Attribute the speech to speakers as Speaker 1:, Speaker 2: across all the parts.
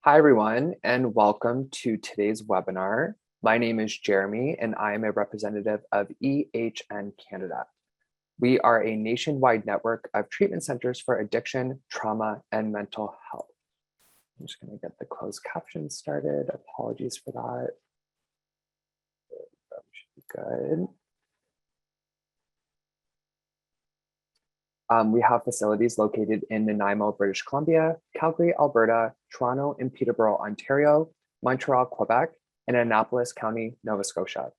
Speaker 1: Hi, everyone, and welcome to today's webinar. My name is Jeremy, and I am a representative of EHN Canada. We are a nationwide network of treatment centers for addiction, trauma, and mental health. I'm just going to get the closed caption started. Apologies for that. That should be good. We have facilities located in Nanaimo, British Columbia, Calgary, Alberta, Toronto and Peterborough, Ontario, Montreal, Quebec, and Annapolis County, Nova Scotia.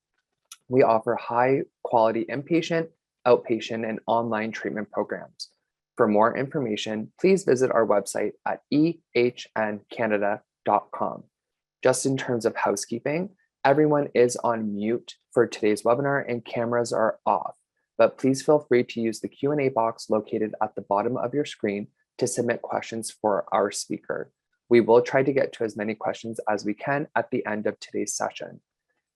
Speaker 1: We offer high quality inpatient, outpatient, and online treatment programs. For more information, please visit our website at ehncanada.com. Just in terms of housekeeping, everyone is on mute for today's webinar and cameras are off. But please feel free to use the Q&A box located at the bottom of your screen to submit questions for our speaker. We will try to get to as many questions as we can at the end of today's session.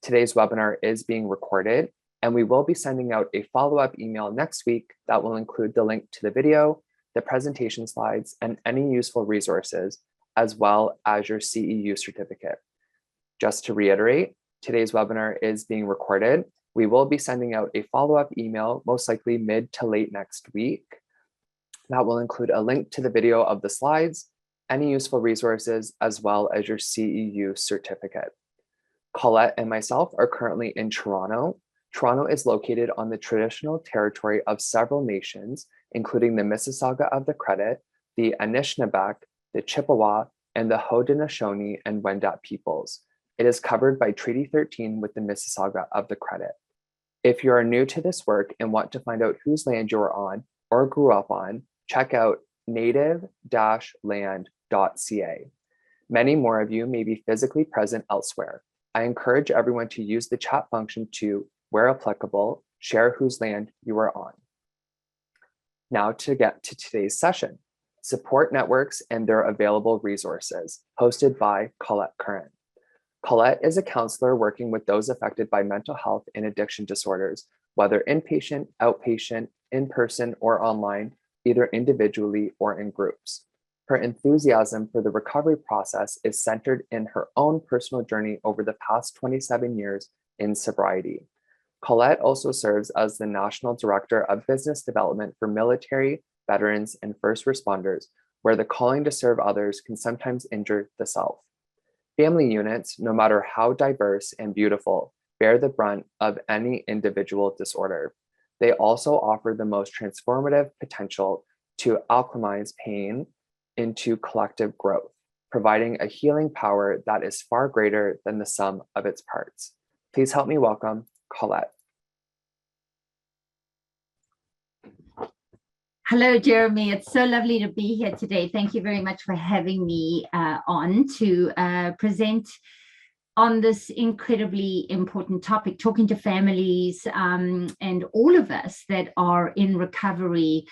Speaker 1: Today's webinar is being recorded, and we will be sending out a follow-up email next week that will include the link to the video, the presentation slides, and any useful resources, as well as your CEU certificate. Just to reiterate, today's webinar is being recorded. We will be sending out a follow-up email, most likely mid to late next week. That will include a link to the video of the slides, any useful resources, as well as your CEU certificate. Colette and myself are currently in Toronto. Toronto is located on the traditional territory of several nations, including the Mississauga of the Credit, the Anishinaabe, the Chippewa, and the Haudenosaunee and Wendat peoples. It is covered by Treaty 13 with the Mississauga of the Credit. If you are new to this work and want to find out whose land you are on or grew up on, check out native-land.ca. Many more of you may be physically present elsewhere. I encourage everyone to use the chat function to, where applicable, share whose land you are on. Now to get to today's session, support networks and their available resources, hosted by Colette Currin. Colette is a counselor working with those affected by mental health and addiction disorders, whether inpatient, outpatient, in-person, or online, either individually or in groups. Her enthusiasm for the recovery process is centered in her own personal journey over the past 27 years in sobriety. Colette also serves as the National Director of Business Development for military, veterans, and first responders, where the calling to serve others can sometimes injure the self. Family units, no matter how diverse and beautiful, bear the brunt of any individual disorder. They also offer the most transformative potential to alchemize pain into collective growth, providing a healing power that is far greater than the sum of its parts. Please help me welcome Colette.
Speaker 2: Hello, Jeremy. It's so lovely to be here today. Thank you very much for having me on to present on this incredibly important topic, talking to families and all of us that are in recovery,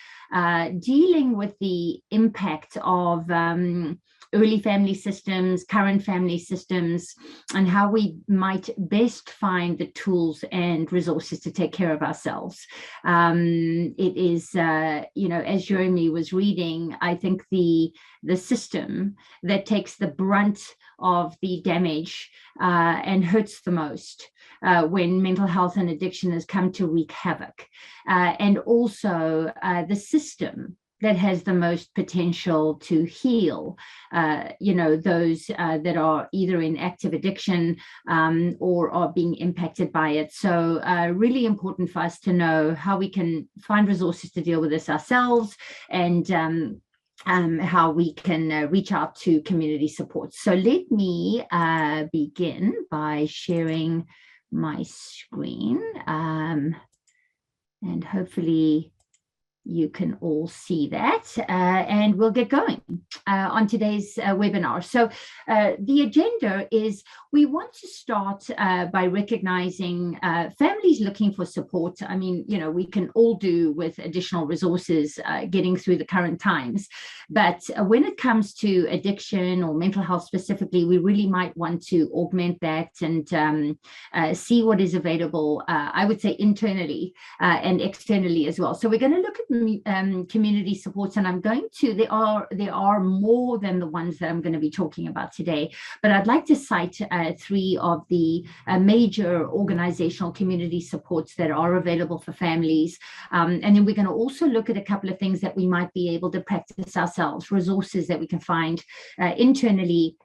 Speaker 2: dealing with the impact of early family systems, current family systems, and how we might best find the tools and resources to take care of ourselves. It is, as Jeremy was reading, I think the system that takes the brunt of the damage and hurts the most when mental health and addiction has come to wreak havoc. And also the system that has the most potential to heal, those that are either in active addiction or are being impacted by it. So really important for us to know how we can find resources to deal with this ourselves and how we can reach out to community support. So let me begin by sharing my screen and hopefully you can all see that, and we'll get going on today's webinar. So the agenda is we want to start by recognizing families looking for support. I mean, we can all do with additional resources getting through the current times. But when it comes to addiction or mental health specifically, we really might want to augment that and see what is available, I would say internally and externally as well. So we're going to look at community supports, and there are more than the ones that I'm going to be talking about today, but I'd like to cite 3 of the major organizational community supports that are available for families. And then we're going to also look at a couple of things that we might be able to practice ourselves, resources that we can find internally.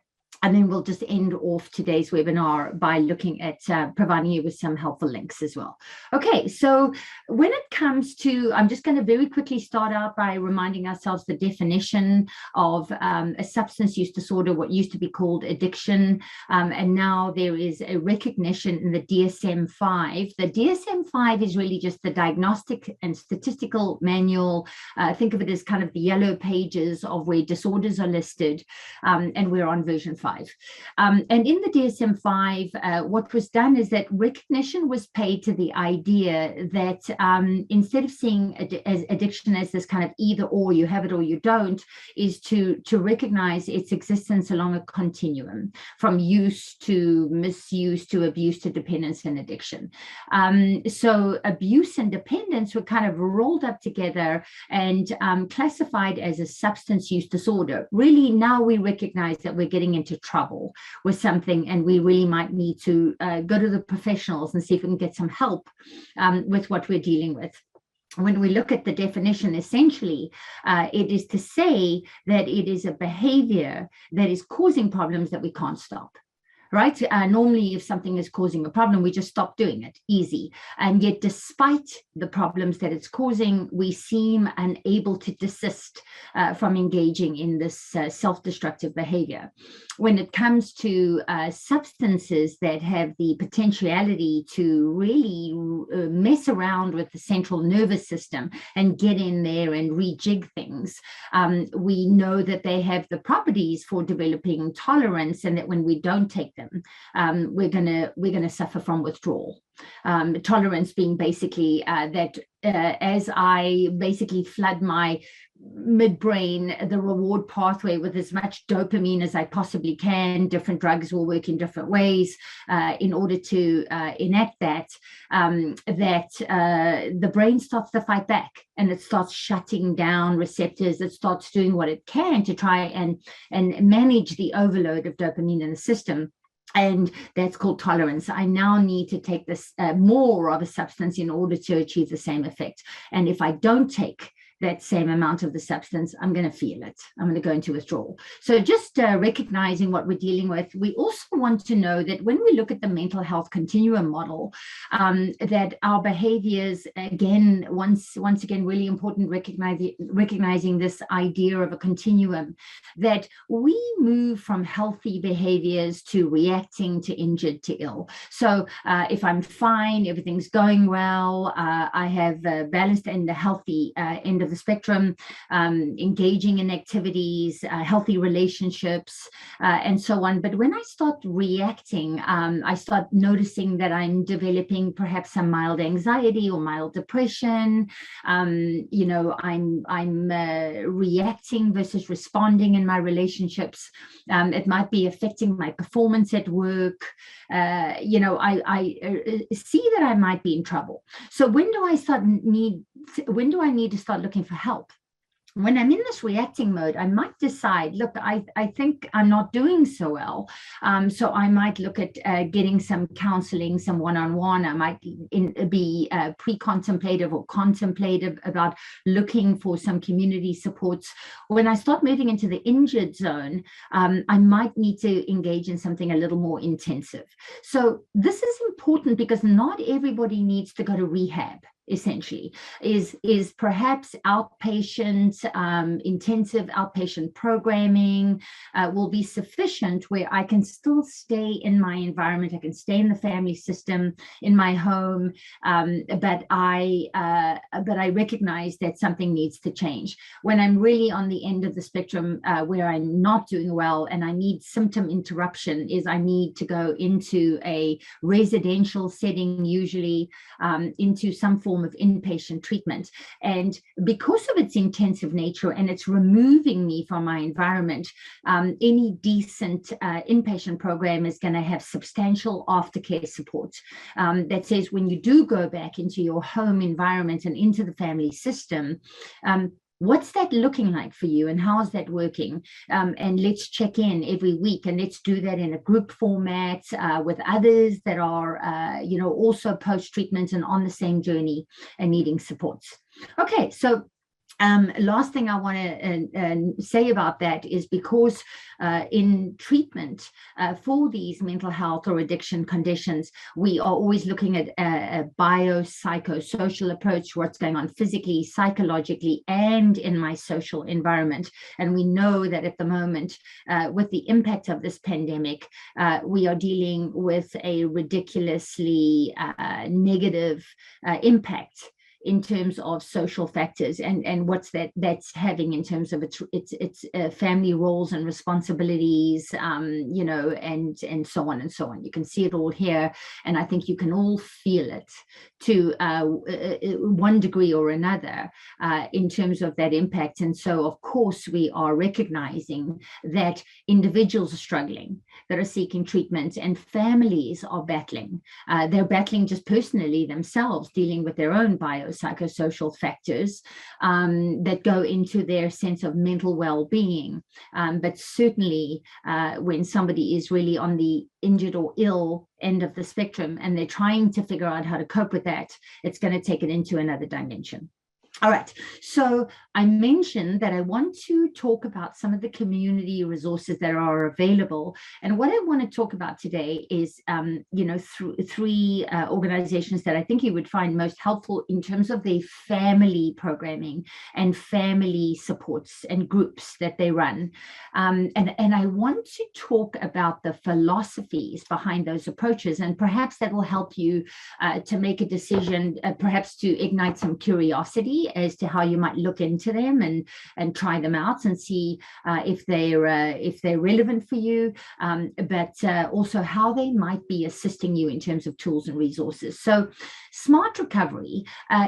Speaker 2: And then we'll just end off today's webinar by looking at providing you with some helpful links as well. Okay, so when it comes to, I'm just going to very quickly start out by reminding ourselves the definition of a substance use disorder, what used to be called addiction. And now there is a recognition in the DSM-5. The DSM-5 is really just the diagnostic and statistical manual. Think of it as kind of the yellow pages of where disorders are listed, and we're on version 5. And in the DSM-5, what was done is that recognition was paid to the idea that instead of seeing addiction as this kind of either or, you have it or you don't, is to recognize its existence along a continuum from use to misuse to abuse to dependence and addiction. So abuse and dependence were kind of rolled up together and classified as a substance use disorder. Really, now we recognize that we're getting into trouble with something, and we really might need to go to the professionals and see if we can get some help with what we're dealing with. When we look at the definition, essentially, it is to say that it is a behavior that is causing problems that we can't stop. Right? Normally, if something is causing a problem, we just stop doing it, easy. And yet, despite the problems that it's causing, we seem unable to desist from engaging in this self-destructive behavior. When it comes to substances that have the potentiality to really mess around with the central nervous system and get in there and rejig things, we know that they have the properties for developing tolerance, and that when we don't take them, we're gonna suffer from withdrawal. Tolerance being basically that as I basically flood my midbrain, the reward pathway, with as much dopamine as I possibly can, different drugs will work in different ways in order to enact that, the brain starts to fight back, and it starts shutting down receptors. It starts doing what it can to try and manage the overload of dopamine in the system. And that's called tolerance. I now need to take this more of a substance in order to achieve the same effect. And if I don't take that same amount of the substance, I'm going to feel it. I'm going to go into withdrawal. So just recognizing what we're dealing with. We also want to know that when we look at the mental health continuum model, that our behaviors, again, once again, really important, recognizing this idea of a continuum, that we move from healthy behaviors to reacting to injured to ill. So if I'm fine, everything's going well, I have balanced and the healthy end of the spectrum, engaging in activities, healthy relationships, and so on. But when I start reacting, I start noticing that I'm developing perhaps some mild anxiety or mild depression. I'm reacting versus responding in my relationships. It might be affecting my performance at work. I see that I might be in trouble. So when do I need to start looking for help? When I'm in this reacting mode, I might decide, look, I think I'm not doing so well. So I might look at getting some counseling, some one-on-one. I might be pre-contemplative or contemplative about looking for some community supports. When I start moving into the injured zone, I might need to engage in something a little more intensive. So this is important because not everybody needs to go to rehab. Essentially, is perhaps outpatient, intensive outpatient programming will be sufficient, where I can still stay in my environment, I can stay in the family system, in my home, but I recognize that something needs to change. When I'm really on the end of the spectrum, where I'm not doing well and I need symptom interruption, is I need to go into a residential setting, usually into some form form of inpatient treatment. And because of its intensive nature and it's removing me from my environment, any decent inpatient program is going to have substantial aftercare support that says when you do go back into your home environment and into the family system, what's that looking like for you and how's that working? And let's check in every week, and let's do that in a group format with others that are, also post-treatment and on the same journey and needing supports. Okay, so last thing I want to say about that is because in treatment for these mental health or addiction conditions, we are always looking at a biopsychosocial approach, what's going on physically, psychologically, and in my social environment. And we know that at the moment, with the impact of this pandemic, we are dealing with a ridiculously negative impact in terms of social factors and what's that's having in terms of its family roles and responsibilities, and so on and so on. You can see it all here, and I think you can all feel it to one degree or another in terms of that impact. And so, of course, we are recognizing that individuals are struggling, that are seeking treatment, and families are battling. They're battling just personally themselves, dealing with their own biopsychosocial factors that go into their sense of mental well-being. But certainly when somebody is really on the injured or ill end of the spectrum and they're trying to figure out how to cope with that, it's going to take it into another dimension. All right, so I mentioned that I want to talk about some of the community resources that are available. And what I want to talk about today is, three organizations that I think you would find most helpful in terms of the family programming and family supports and groups that they run. And I want to talk about the philosophies behind those approaches, and perhaps that will help you to make a decision, perhaps to ignite some curiosity as to how you might look into them and try them out and see if they're relevant for you, but also how they might be assisting you in terms of tools and resources. So Smart Recovery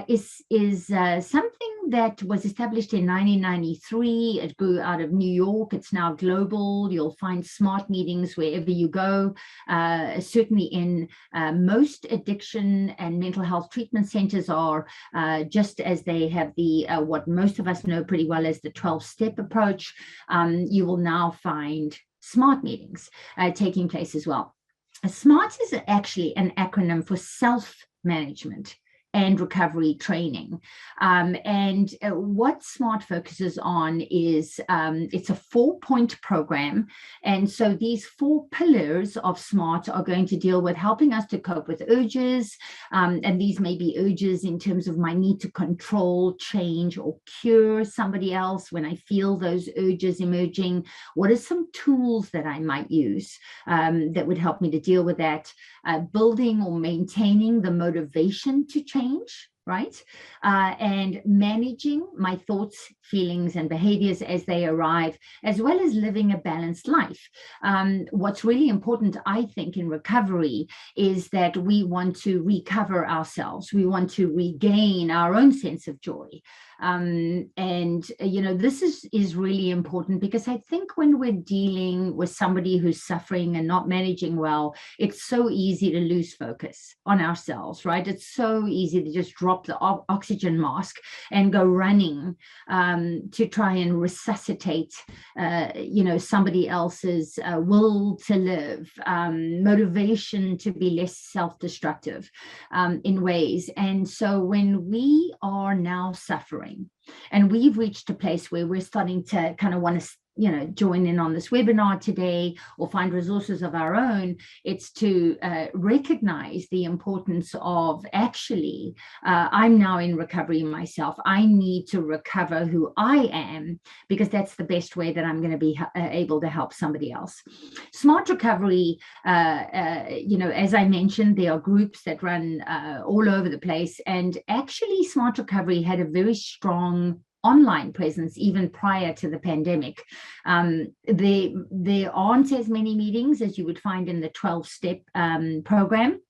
Speaker 2: is something that was established in 1993. It grew out of New York. It's now global. You'll find smart meetings wherever you go, certainly in most addiction and mental health treatment centers are just as they have the what most of us know pretty well as the 12-step approach. You will now find SMART meetings taking place as well. SMART is actually an acronym for self-management and recovery training. And what SMART focuses on is it's a 4-point program. And so these 4 pillars of SMART are going to deal with helping us to cope with urges. And these may be urges in terms of my need to control, change, or cure somebody else when I feel those urges emerging. What are some tools that I might use that would help me to deal with that? Building or maintaining the motivation to change, right? And managing my thoughts, feelings, and behaviors as they arrive, as well as living a balanced life. What's really important, I think, in recovery is that we want to recover ourselves. We want to regain our own sense of joy. This is really important because I think when we're dealing with somebody who's suffering and not managing well, it's so easy to lose focus on ourselves, right? It's so easy to just drop the oxygen mask and go running to try and resuscitate, somebody else's will to live, motivation to be less self-destructive in ways. And so when we are now suffering, and we've reached a place where we're starting to kind of want to join in on this webinar today or find resources of our own, it's to recognize the importance of actually, I'm now in recovery myself. I need to recover who I am because that's the best way that I'm going to be able to help somebody else. Smart Recovery, as I mentioned, there are groups that run all over the place. And actually, Smart Recovery had a very strong online presence even prior to the pandemic. There aren't as many meetings as you would find in the 12-step program.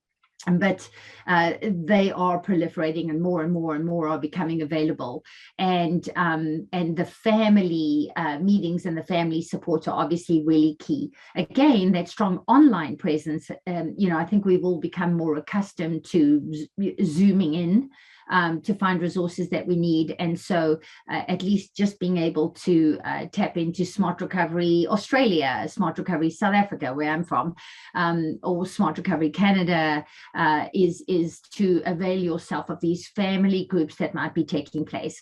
Speaker 2: But they are proliferating, and more are becoming available. And the family meetings and the family support are obviously really key. Again, that strong online presence, I think we've all become more accustomed to zooming in to find resources that we need. And so at least just being able to tap into Smart Recovery Australia, Smart Recovery South Africa, where I'm from, or Smart Recovery Canada, is to avail yourself of these family groups that might be taking place.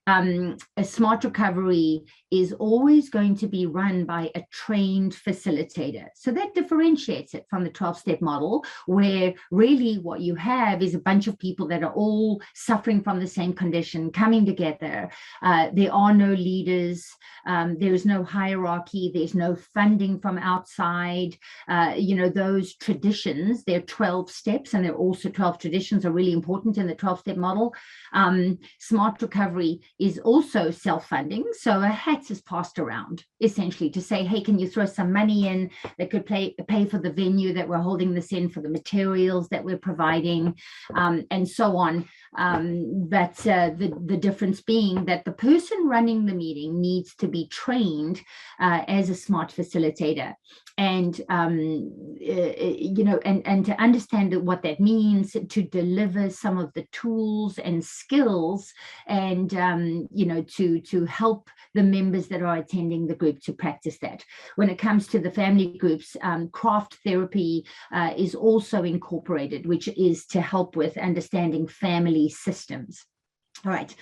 Speaker 2: A Smart Recovery is always going to be run by a trained facilitator. So that differentiates it from the 12-step model, where really what you have is a bunch of people that are all suffering from the same condition, coming together. There are no leaders. There is no hierarchy. There's no funding from outside. Those traditions, they're 12 steps, and they're also 12 traditions are really important in the 12-step model. Smart Recovery is also self-funding. So a hat is passed around essentially to say, hey, can you throw some money in that could pay for the venue that we're holding this in, for the materials that we're providing, and so on. But the difference being that the person running the meeting needs to be trained as a smart facilitator. And and to understand what that means, to deliver some of the tools and skills, and to help the members that are attending the group to practice that. When it comes to the family groups, craft therapy is also incorporated, which is to help with understanding family systems. All right.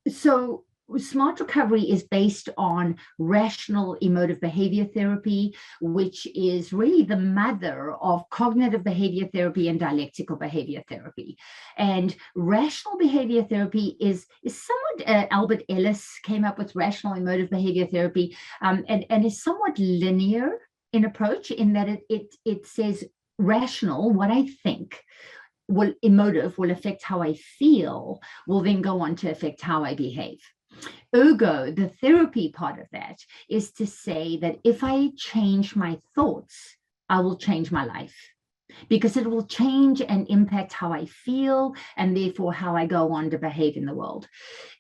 Speaker 2: So Smart Recovery is based on rational emotive behavior therapy, which is really the mother of cognitive behavior therapy and dialectical behavior therapy. And rational behavior therapy is somewhat, Albert Ellis came up with rational emotive behavior therapy, and is somewhat linear in approach, in that it says rational, what I think, emotive will affect how I feel, will then go on to affect how I behave. Ergo, the therapy part of that is to say that if I change my thoughts, I will change my life, because it will change and impact how I feel, and therefore how I go on to behave in the world.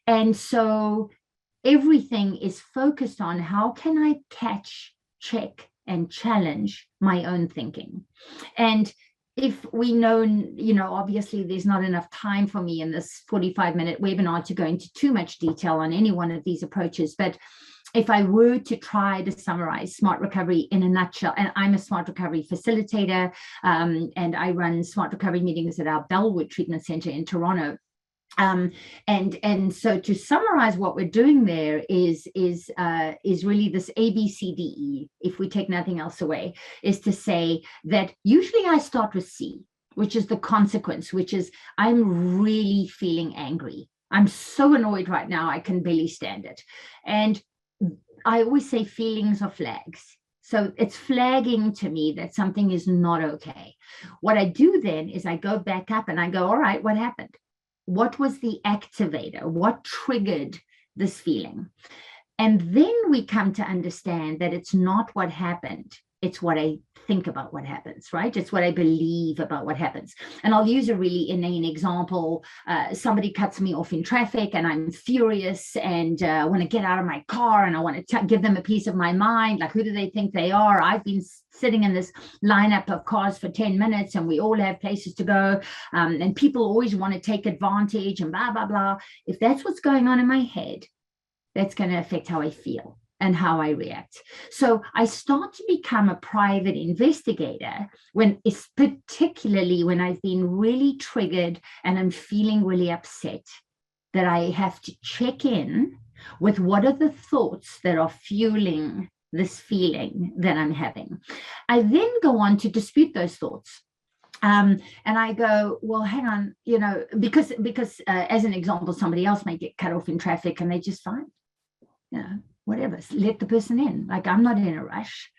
Speaker 2: And so everything is focused on how can I catch, check, and challenge my own thinking. And if we know, obviously there's not enough time for me in this 45-minute webinar to go into too much detail on any one of these approaches, but if I were to try to summarize Smart Recovery in a nutshell, and I'm a Smart Recovery facilitator, and I run Smart Recovery meetings at our Bellwood Treatment Center in Toronto. And so to summarize what we're doing there is really this ABCDE, if we take nothing else away, is to say that usually I start with C, which is the consequence, which is I'm really feeling angry. I'm so annoyed right now, I can barely stand it. And I always say feelings are flags. So it's flagging to me that something is not okay. What I do then is I go back up and I go, all right, what happened? What was the activator? What triggered this feeling? And then we come to understand that it's not what happened. It's what I think about what happens, right? It's what I believe about what happens. And I'll use a really inane example. Somebody cuts me off in traffic and I'm furious and want to get out of my car, and I want to give them a piece of my mind. Like, who do they think they are? I've been sitting in this lineup of cars for 10 minutes and we all have places to go. And people always want to take advantage and blah, blah, blah. If that's what's going on in my head, that's going to affect how I feel and how I react. So I start to become a private investigator particularly when I've been really triggered and I'm feeling really upset, that I have to check in with what are the thoughts that are fueling this feeling that I'm having. I then go on to dispute those thoughts. And I go, well, hang on, because as an example, somebody else may get cut off in traffic and they just fine. Whatever, let the person in. Like, I'm not in a rush.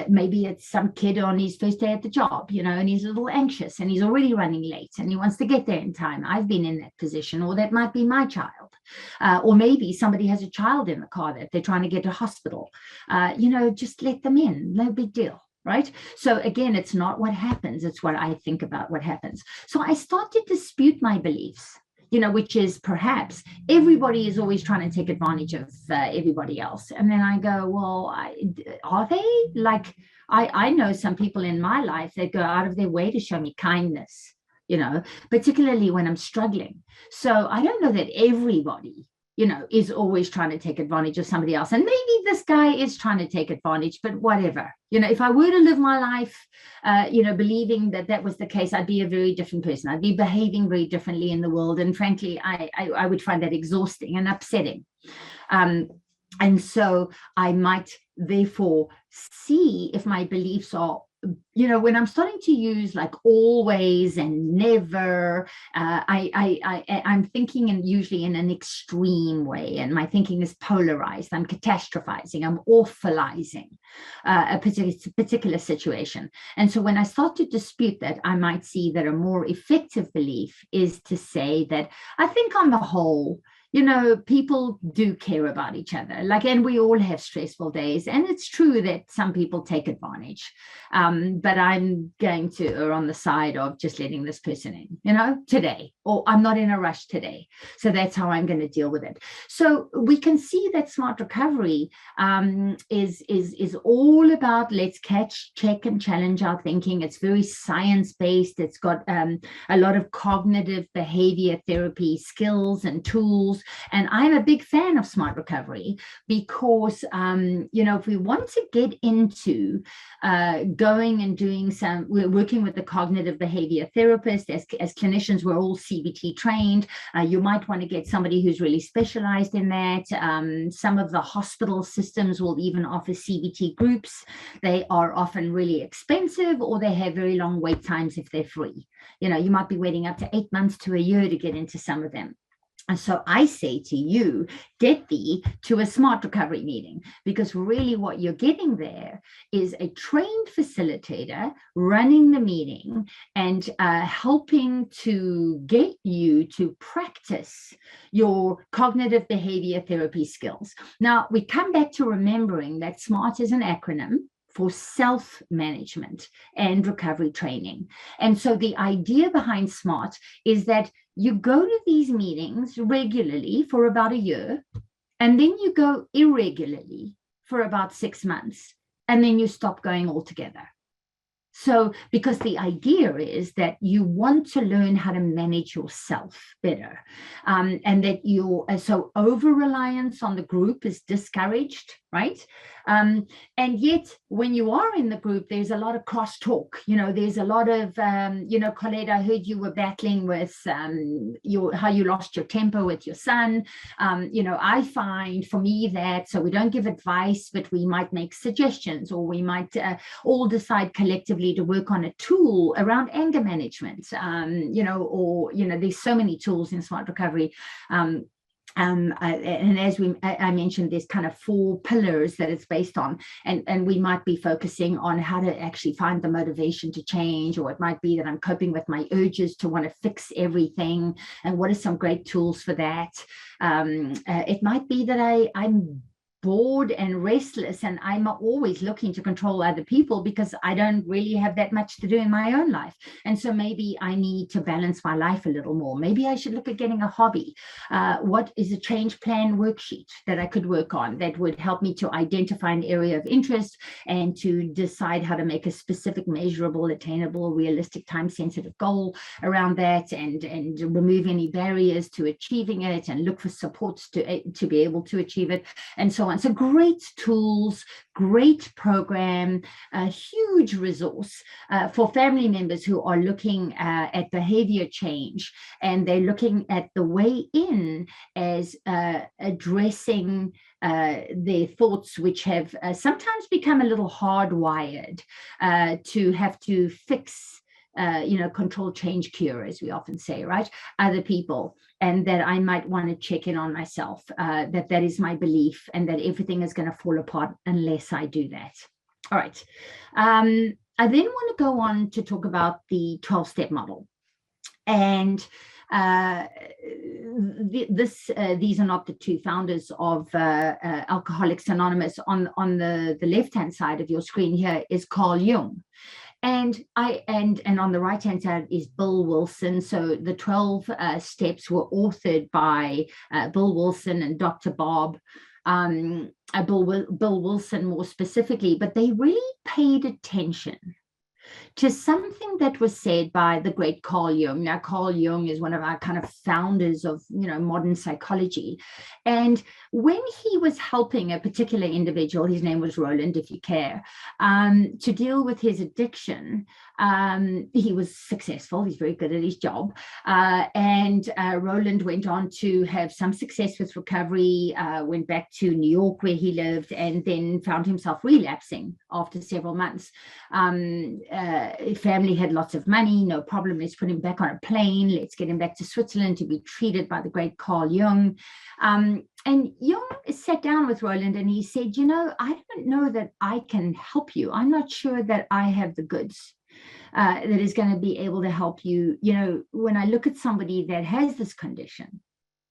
Speaker 2: Maybe it's some kid on his first day at the job, and he's a little anxious and he's already running late and he wants to get there in time. I've been in that position, or that might be my child. Or maybe somebody has a child in the car that they're trying to get to hospital. Just let them in, no big deal. right? So again, it's not what happens, it's what I think about what happens. So I start to dispute my beliefs, which is perhaps everybody is always trying to take advantage of everybody else. And then I go, well, are they? Like, I know some people in my life that go out of their way to show me kindness, particularly when I'm struggling. So I don't know that everybody is always trying to take advantage of somebody else. And maybe this guy is trying to take advantage, but whatever. If I were to live my life, believing that was the case, I'd be a very different person. I'd be behaving very differently in the world. And frankly, I would find that exhausting and upsetting. And so I might therefore see if my beliefs are, when I'm starting to use like always and never, I'm thinking usually in an extreme way, and my thinking is polarized. I'm catastrophizing, I'm awfulizing a particular situation. And so when I start to dispute that, I might see that a more effective belief is to say that I think on the whole, people do care about each other. And we all have stressful days. And it's true that some people take advantage. But I'm going to err on the side of just letting this person in, today, or I'm not in a rush today. So that's how I'm going to deal with it. So we can see that smart recovery is all about let's catch, check, and challenge our thinking. It's very science-based. It's got a lot of cognitive behavior therapy skills and tools. And I'm a big fan of smart recovery because, if we want to get into going and doing we're working with the cognitive behavior therapist. As clinicians, we're all CBT trained. You might want to get somebody who's really specialized in that. Some of the hospital systems will even offer CBT groups. They are often really expensive, or they have very long wait times if they're free. You might be waiting up to 8 months to a year to get into some of them. And so I say to you, get thee to a smart recovery meeting, because really what you're getting there is a trained facilitator running the meeting and helping to get you to practice your cognitive behavior therapy skills. Now, we come back to remembering that SMART is an acronym for self-management and recovery training. And so the idea behind SMART is that you go to these meetings regularly for about a year, and then you go irregularly for about 6 months, and then you stop going altogether. So, because the idea is that you want to learn how to manage yourself better, and that so over-reliance on the group is discouraged, right? And yet, when you are in the group, there's a lot of crosstalk. There's a lot of, Colette, I heard you were battling with how you lost your temper with your son. I find for me that, so we don't give advice, but we might make suggestions, or we might all decide collectively to work on a tool around anger management, there's so many tools in smart recovery. And as I mentioned, there's kind of 4 pillars that it's based on, and we might be focusing on how to actually find the motivation to change, or it might be that I'm coping with my urges to want to fix everything, and what are some great tools for that. It might be that I'm bored and restless, and I'm always looking to control other people because I don't really have that much to do in my own life. And so maybe I need to balance my life a little more. Maybe I should look at getting a hobby. What is a change plan worksheet that I could work on that would help me to identify an area of interest and to decide how to make a specific, measurable, attainable, realistic, time-sensitive goal around that, and remove any barriers to achieving it, and look for supports to be able to achieve it, and so on. So great tools, great program, a huge resource for family members who are looking at behavior change, and they're looking at the way in as addressing their thoughts, which have sometimes become a little hardwired to have to fix control, change, cure, as we often say, right? Other people, and that I might want to check in on myself, that is my belief, and that everything is going to fall apart unless I do that. All right. I then want to go on to talk about the 12-step model. And these are not the two founders of Alcoholics Anonymous. On the left-hand side of your screen here is Carl Jung. And on the right-hand side is Bill Wilson. So the 12 steps were authored by Bill Wilson and Dr. Bob, Bill Wilson more specifically, but they really paid attention to something that was said by the great Carl Jung. Now, Carl Jung is one of our kind of founders of, modern psychology. And when he was helping a particular individual, his name was Roland, if you care, to deal with his addiction, he was successful. He's very good at his job. And Roland went on to have some success with recovery, went back to New York where he lived, and then found himself relapsing after several months. Family had lots of money, no problem. Let's put him back on a plane. Let's get him back to Switzerland to be treated by the great Carl Jung. And Jung sat down with Roland and he said, I don't know that I can help you. I'm not sure that I have the goods that is going to be able to help you. When I look at somebody that has this condition,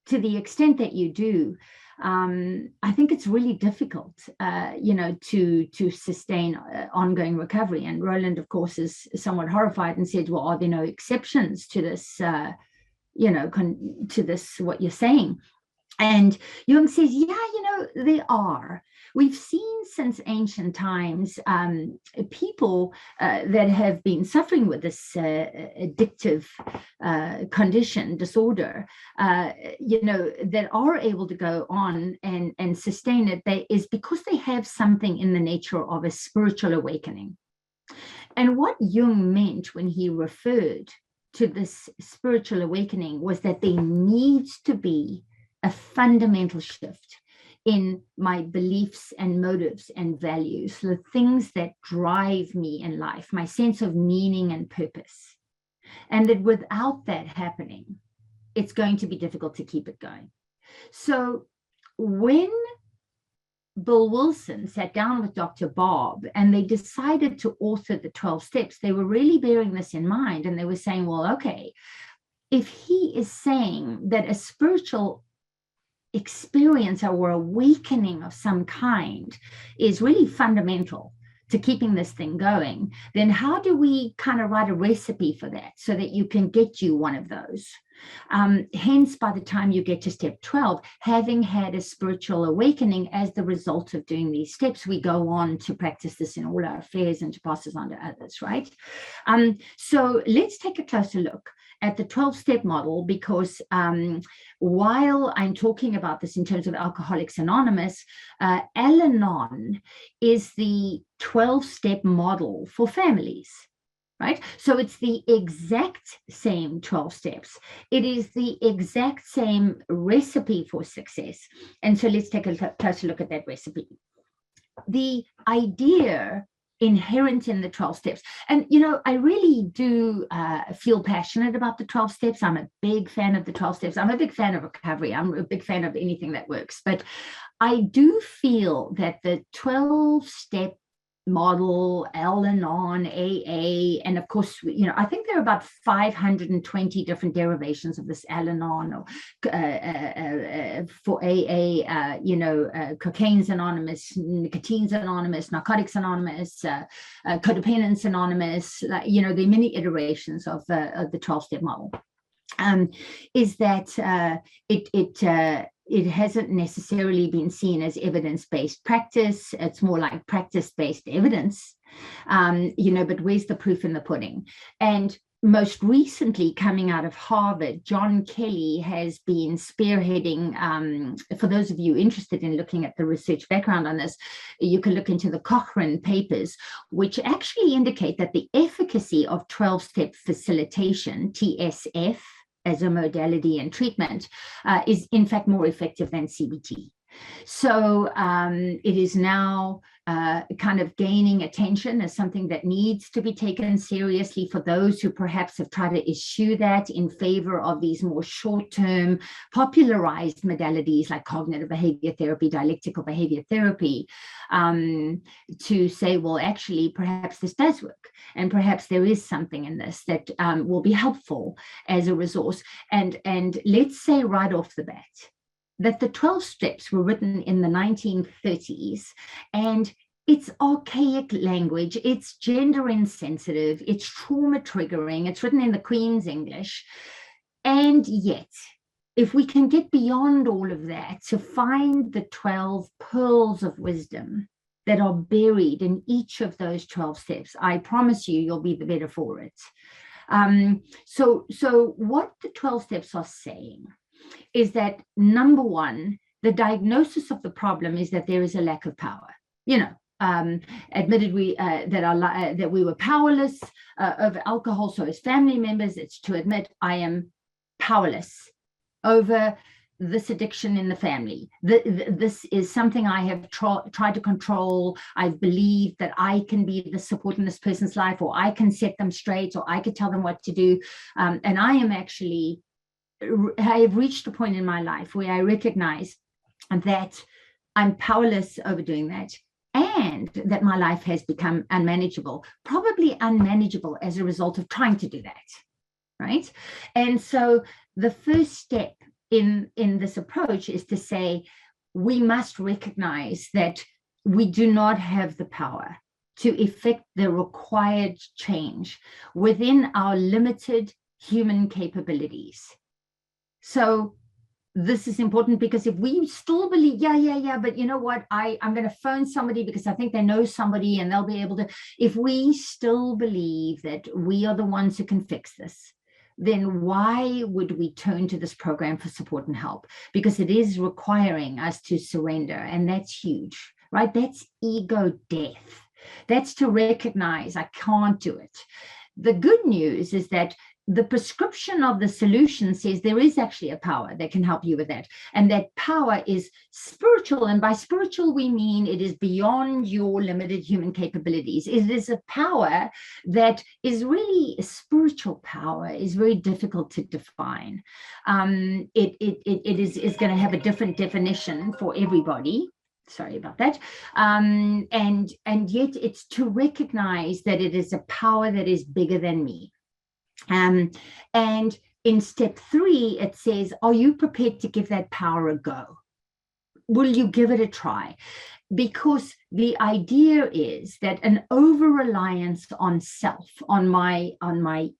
Speaker 2: to the extent that you do, I think it's really difficult, to sustain ongoing recovery. And Roland, of course, is somewhat horrified and said, well, are there no exceptions to this, to this, what you're saying? And Jung says, there are. We've seen since ancient times people that have been suffering with this addictive condition, disorder, that are able to go on and sustain it, is because they have something in the nature of a spiritual awakening. And what Jung meant when he referred to this spiritual awakening was that there needs to be a fundamental shift in my beliefs and motives and values, the things that drive me in life, my sense of meaning and purpose. And that without that happening, it's going to be difficult to keep it going. So when Bill Wilson sat down with Dr. Bob and they decided to author the 12 steps, they were really bearing this in mind. And they were saying, well, okay, if he is saying that a spiritual experience or awakening of some kind is really fundamental to keeping this thing going, then how do we kind of write a recipe for that so that you can get you one of those? Hence, by the time you get to step 12, having had a spiritual awakening as the result of doing these steps, we go on to practice this in all our affairs and to pass this on to others, right? So let's take a closer look at the 12-step model, because while I'm talking about this in terms of Alcoholics Anonymous, Al-Anon is the 12-step model for families, right? So it's the exact same 12 steps. It is the exact same recipe for success. And so let's take a closer look at that recipe. The idea inherent in the 12 steps. And, I really do feel passionate about the 12 steps. I'm a big fan of the 12 steps. I'm a big fan of recovery. I'm a big fan of anything that works. But I do feel that the 12-step model, Al-Anon, AA, and of course, I think there are about 520 different derivations of this Al-Anon, or for AA, Cocaine's Anonymous, Nicotine's Anonymous, Narcotics Anonymous, Codependence Anonymous. There are many iterations of the 12-step model. Is that it hasn't necessarily been seen as evidence-based practice. It's more like practice-based evidence, but where's the proof in the pudding? And most recently, coming out of Harvard, John Kelly has been spearheading, for those of you interested in looking at the research background on this, you can look into the Cochrane papers, which actually indicate that the efficacy of 12-step facilitation, TSF, as a modality and treatment, is in fact more effective than CBT. So it is now kind of gaining attention as something that needs to be taken seriously for those who perhaps have tried to eschew that in favor of these more short-term popularized modalities like cognitive behavior therapy, dialectical behavior therapy, to say, well, actually, perhaps this does work, and perhaps there is something in this that will be helpful as a resource. And let's say right off the bat that the 12 steps were written in the 1930s, and it's archaic language, it's gender insensitive, it's trauma triggering, it's written in the Queen's English. And yet, if we can get beyond all of that to find the 12 pearls of wisdom that are buried in each of those 12 steps, I promise you'll be the better for it. So what the 12 steps are saying is that, number one, the diagnosis of the problem is that there is a lack of power. Admitted that we were powerless over alcohol. So as family members, it's to admit I am powerless over this addiction in the family. This is something I have tried to control. I've believed that I can be the support in this person's life, or I can set them straight, or I could tell them what to do. And I have reached a point in my life where I recognize that I'm powerless over doing that, and that my life has become unmanageable, probably unmanageable as a result of trying to do that, right? And so the first step in this approach is to say, we must recognize that we do not have the power to effect the required change within our limited human capabilities. So this is important, because if we still believe, but you know what, I'm going to phone somebody because I think they know somebody and they'll be able to, if we still believe that we are the ones who can fix this, then why would we turn to this program for support and help? Because it is requiring us to surrender, and that's huge, right? That's ego death. That's to recognize I can't do it. The good news is that the prescription of the solution says there is actually a power that can help you with that. And that power is spiritual. And by spiritual, we mean it is beyond your limited human capabilities. It is a power that is really a spiritual power, is very difficult to define. It is going to have a different definition for everybody. Sorry about that. And yet it's to recognize that it is a power that is bigger than me. And in step 3, it says, are you prepared to give that power a go? Will you give it a try? Because the idea is that an over-reliance on self, on my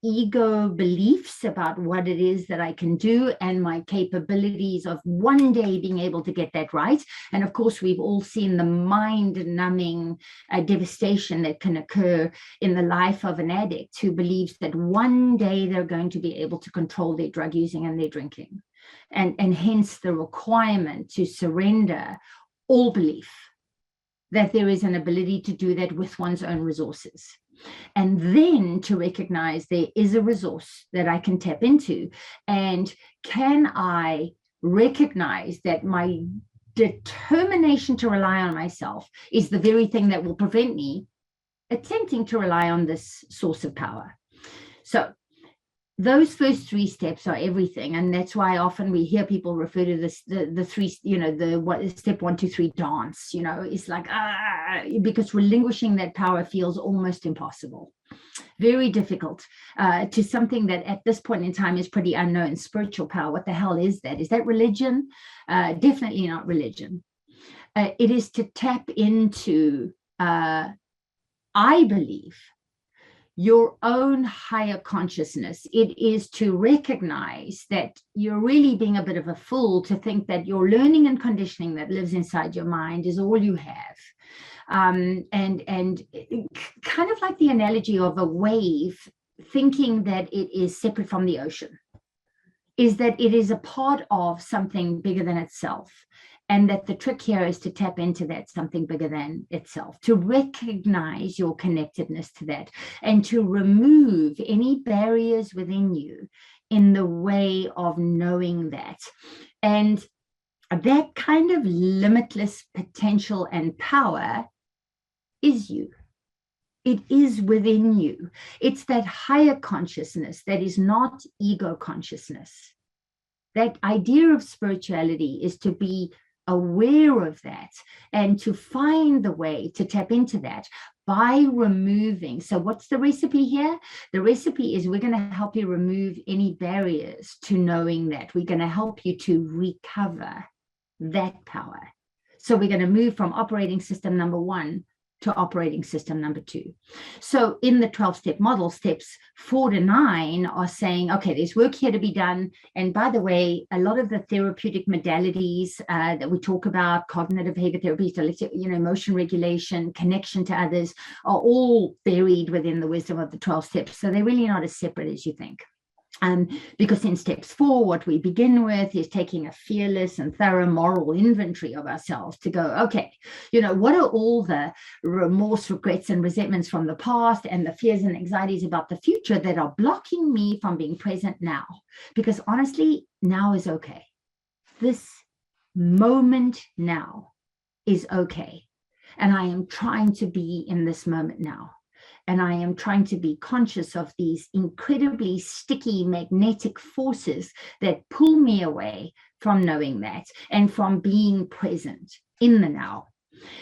Speaker 2: ego beliefs about what it is that I can do, and my capabilities of one day being able to get that right. And of course, we've all seen the mind-numbing devastation that can occur in the life of an addict who believes that one day they're going to be able to control their drug using and their drinking. And hence the requirement to surrender all belief that there is an ability to do that with one's own resources. And then to recognize there is a resource that I can tap into. And can I recognize that my determination to rely on myself is the very thing that will prevent me attempting to rely on this source of power? So those first 3 steps are everything, and that's why often we hear people refer to this the 3, step 1, 2, 3 dance. It's like because relinquishing that power feels almost impossible, very difficult, to something that at this point in time is pretty unknown. Spiritual power, what the hell is that? Is that religion? Definitely not religion. It is to tap into, I believe, your own higher consciousness. It is to recognize that you're really being a bit of a fool to think that your learning and conditioning that lives inside your mind is all you have. And kind of like the analogy of a wave, thinking that it is separate from the ocean, is that it is a part of something bigger than itself. And that the trick here is to tap into that something bigger than itself, to recognize your connectedness to that, and to remove any barriers within you in the way of knowing that. And that kind of limitless potential and power is you. It is within you. It's that higher consciousness that is not ego consciousness. That idea of spirituality is to be aware of that and to find the way to tap into that by removing. So what's the recipe here? The recipe is we're going to help you remove any barriers to knowing that. We're going to help you to recover that power. So we're going to move from operating system number 1 to operating system number 2. So in the 12-step model, steps 4 to 9 are saying, okay, there's work here to be done. And by the way, a lot of the therapeutic modalities that we talk about, cognitive behavior therapy, emotion regulation, connection to others, are all buried within the wisdom of the 12 steps. So they're really not as separate as you think. Because in steps 4, what we begin with is taking a fearless and thorough moral inventory of ourselves to go, okay, what are all the remorse, regrets, and resentments from the past and the fears and anxieties about the future that are blocking me from being present now? Because honestly, now is okay. This moment now is okay. And I am trying to be in this moment now. And I am trying to be conscious of these incredibly sticky magnetic forces that pull me away from knowing that and from being present in the now.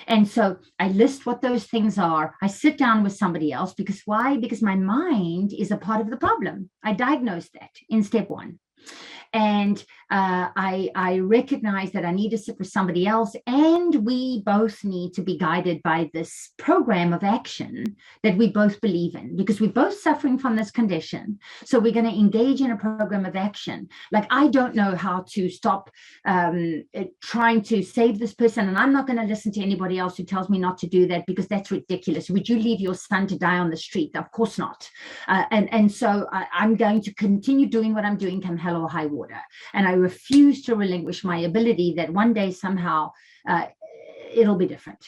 Speaker 2: And so I list what those things are. I sit down with somebody else because why? Because my mind is a part of the problem. I diagnosed that in step 1. And I recognize that I need to sit with somebody else, and we both need to be guided by this program of action that we both believe in, because we're both suffering from this condition. So we're going to engage in a program of action. Like, I don't know how to stop trying to save this person, and I'm not going to listen to anybody else who tells me not to do that, because that's ridiculous. Would you leave your son to die on the street? Of course not. And so I'm going to continue doing what I'm doing, come hell or high water. And I refuse to relinquish my ability that one day somehow it'll be different.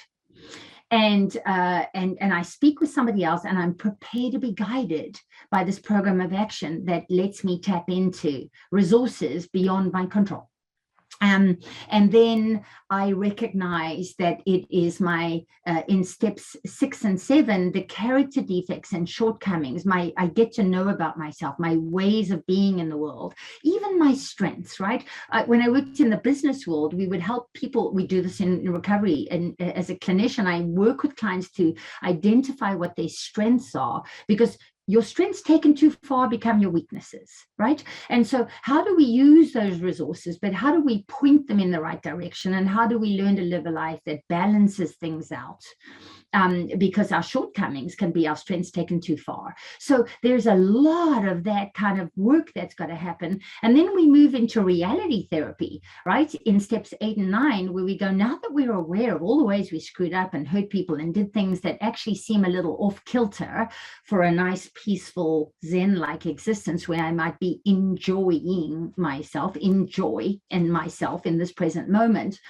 Speaker 2: And I speak with somebody else, and I'm prepared to be guided by this program of action that lets me tap into resources beyond my control. And then I recognize that it is my, in steps 6 and 7, the character defects and shortcomings, I get to know about myself, my ways of being in the world, even my strengths, right? When I worked in the business world, we would help people, we do this in recovery, and as a clinician, I work with clients to identify what their strengths are, because your strengths taken too far become your weaknesses, right? And so how do we use those resources, but how do we point them in the right direction? And how do we learn to live a life that balances things out? Because our shortcomings can be our strengths taken too far. So there's a lot of that kind of work that's got to happen. And then we move into reality therapy, right? In steps 8 and 9, where we go, now that we're aware of all the ways we screwed up and hurt people and did things that actually seem a little off kilter for a nice, peaceful, Zen-like existence where I might be enjoying myself, enjoy in myself in this present moment,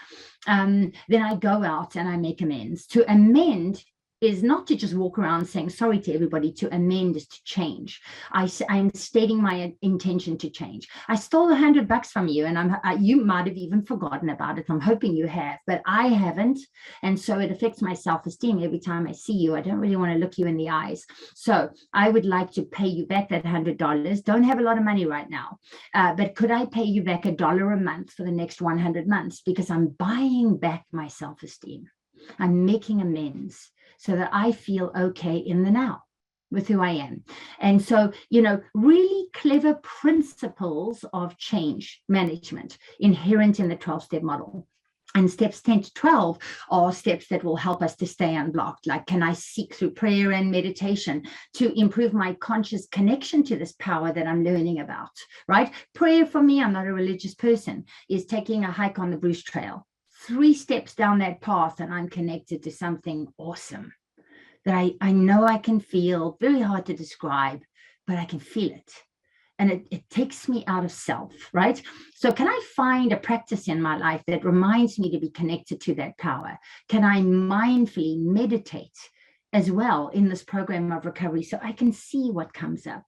Speaker 2: then I go out and I make amends. To amend is not to just walk around saying sorry to everybody. To amend is to change. I'm stating my intention to change. I stole $100 from you, and you might have even forgotten about it. I'm hoping you have, but I haven't. And so it affects my self-esteem every time I see you. I don't really want to look you in the eyes. So I would like to pay you back that $100. Don't have a lot of money right now, but could I pay you back $1 a month for the next 100 months? Because I'm buying back my self-esteem. I'm making amends so that I feel okay in the now with who I am. And so, really clever principles of change management inherent in the 12-step model. And steps 10 to 12 are steps that will help us to stay unblocked. Like, can I seek through prayer and meditation to improve my conscious connection to this power that I'm learning about, right? Prayer for me, I'm not a religious person, is taking a hike on the Bruce Trail. 3 steps down that path, and I'm connected to something awesome that I know I can feel, very hard to describe, but I can feel it. And it takes me out of self, right? So can I find a practice in my life that reminds me to be connected to that power? Can I mindfully meditate as well in this program of recovery so I can see what comes up?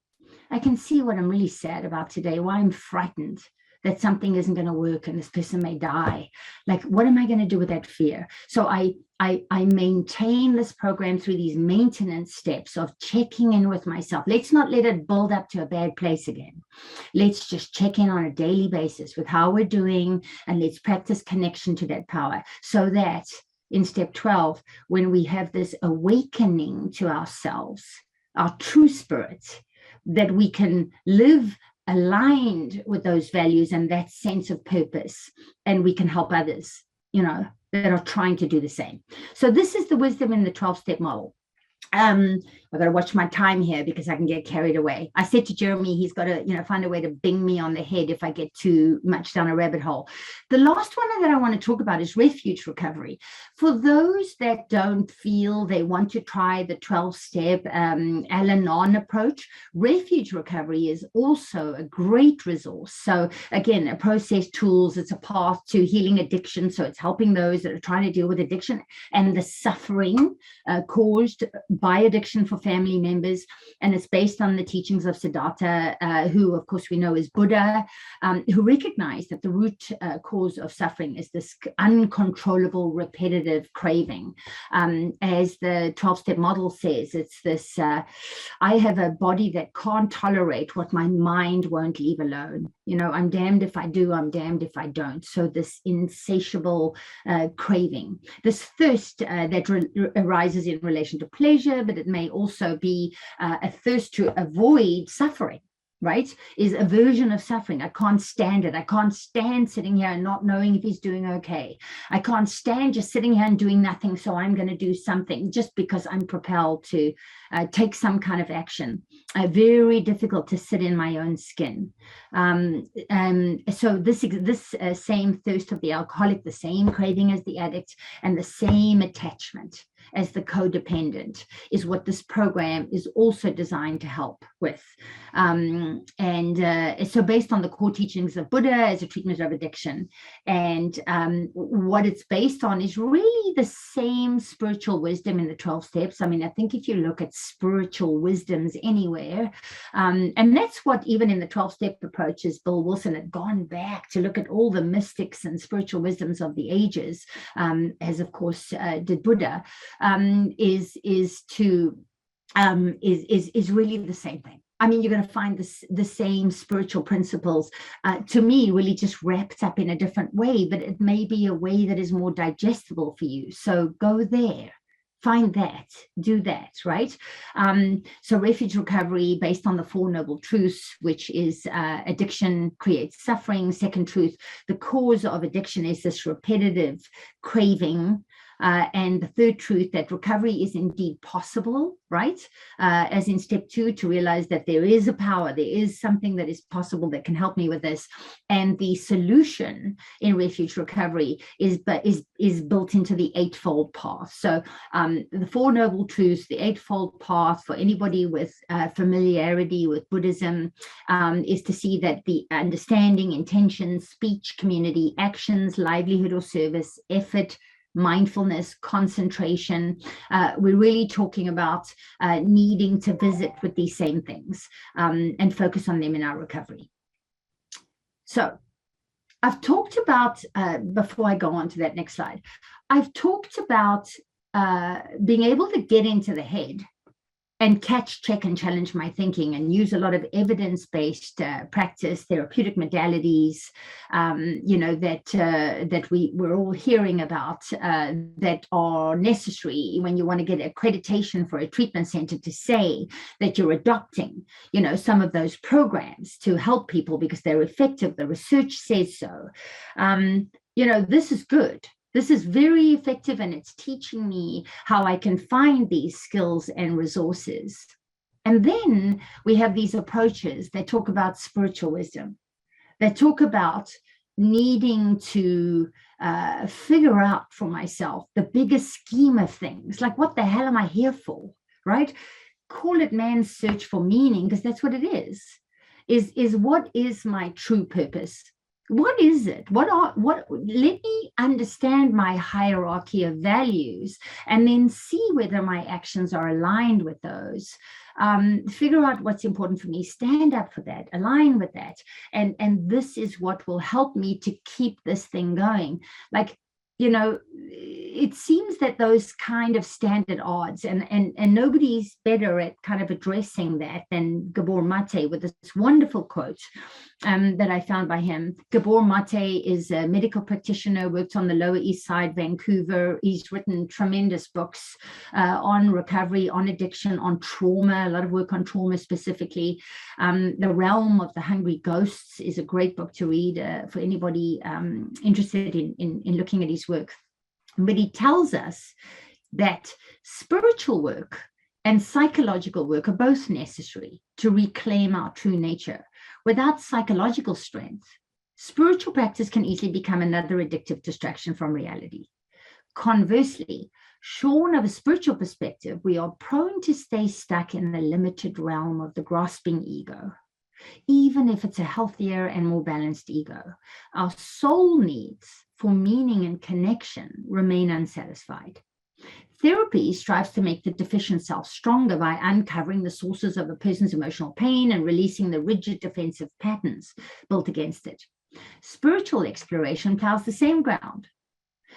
Speaker 2: I can see what I'm really sad about today, why I'm frightened that something isn't going to work and this person may die. Like, what am I going to do with that fear? So I maintain this program through these maintenance steps of checking in with myself. Let's not let it build up to a bad place again. Let's just check in on a daily basis with how we're doing, and let's practice connection to that power, so that in step 12, when we have this awakening to ourselves, our true spirit, that we can live aligned with those values and that sense of purpose, and we can help others, that are trying to do the same. So this is the wisdom in the 12-step model. I've got to watch my time here because I can get carried away. I said to Jeremy, he's got to, find a way to bing me on the head if I get too much down a rabbit hole. The last one that I want to talk about is refuge recovery. For those that don't feel they want to try the 12-step Al-Anon approach, refuge recovery is also a great resource. So again, a process tools, it's a path to healing addiction. So it's helping those that are trying to deal with addiction and the suffering caused by addiction for family members, and it's based on the teachings of Siddhartha, who of course we know is Buddha, who recognized that the root cause of suffering is this uncontrollable repetitive craving. As the 12-step model says, it's this, I have a body that can't tolerate what my mind won't leave alone. I'm damned if I do, I'm damned if I don't. So this insatiable craving, this thirst that arises in relation to pleasure, but it may also be a thirst to avoid suffering, right? Is aversion of suffering. I can't stand it. I can't stand sitting here and not knowing if he's doing okay. I can't stand just sitting here and doing nothing, so I'm going to do something just because I'm propelled to take some kind of action. Very difficult to sit in my own skin. So this same thirst of the alcoholic, the same craving as the addict, and the same attachment as the codependent is what this program is also designed to help with. So based on the core teachings of Buddha as a treatment of addiction, and what it's based on is really the same spiritual wisdom in the 12 steps. I mean, I think if you look at spiritual wisdoms anywhere, and that's what even in the 12-step approaches, Bill Wilson had gone back to look at all the mystics and spiritual wisdoms of the ages, as of course did Buddha, is really the same thing. I mean, you're going to find the same spiritual principles, to me, really just wrapped up in a different way, but it may be a way that is more digestible for you. So go there. Find that, do that, right? So refuge recovery based on the 4 noble truths, which is addiction creates suffering. Second truth, the cause of addiction is this repetitive craving. And the third truth, that recovery is indeed possible, right? As in step 2, to realize that there is a power, there is something that is possible that can help me with this. And the solution in refuge recovery is built into the 8-fold path. So the 4 noble truths, the 8-fold path for anybody with familiarity with Buddhism is to see that the understanding, intention, speech, community, actions, livelihood or service, effort, mindfulness, concentration. We're really talking about needing to visit with these same things and focus on them in our recovery. So I've talked about, before I go on to that next slide, I've talked about being able to get into the head and catch, check, and challenge my thinking, and use a lot of evidence-based practice, therapeutic modalities, that we're all hearing about, that are necessary when you want to get accreditation for a treatment center to say that you're adopting, some of those programs to help people because they're effective. The research says so. This is good. This is very effective, and it's teaching me how I can find these skills and resources. And then we have these approaches that talk about spiritual wisdom, that talk about needing to figure out for myself the biggest scheme of things, like what the hell am I here for, right? Call it man's search for meaning, because that's what it is what is my true purpose? What is it? Let me understand my hierarchy of values and then see whether my actions are aligned with those. Figure out what's important for me, stand up for that, align with that. And this is what will help me to keep this thing going. Like, it seems that those kind of standard odds, and nobody's better at kind of addressing that than Gabor Mate with this wonderful quote that I found by him. Gabor Mate is a medical practitioner, works on the Lower East Side, Vancouver. He's written tremendous books on recovery, on addiction, on trauma, a lot of work on trauma specifically. The Realm of the Hungry Ghosts is a great book to read for anybody interested in looking at his work. But he tells us that spiritual work and psychological work are both necessary to reclaim our true nature. Without psychological strength, spiritual practice can easily become another addictive distraction from reality. Conversely, shorn of a spiritual perspective, we are prone to stay stuck in the limited realm of the grasping ego. Even if it's a healthier and more balanced ego, our soul needs for meaning and connection remain unsatisfied. Therapy strives to make the deficient self stronger by uncovering the sources of a person's emotional pain and releasing the rigid defensive patterns built against it. Spiritual exploration plows the same ground,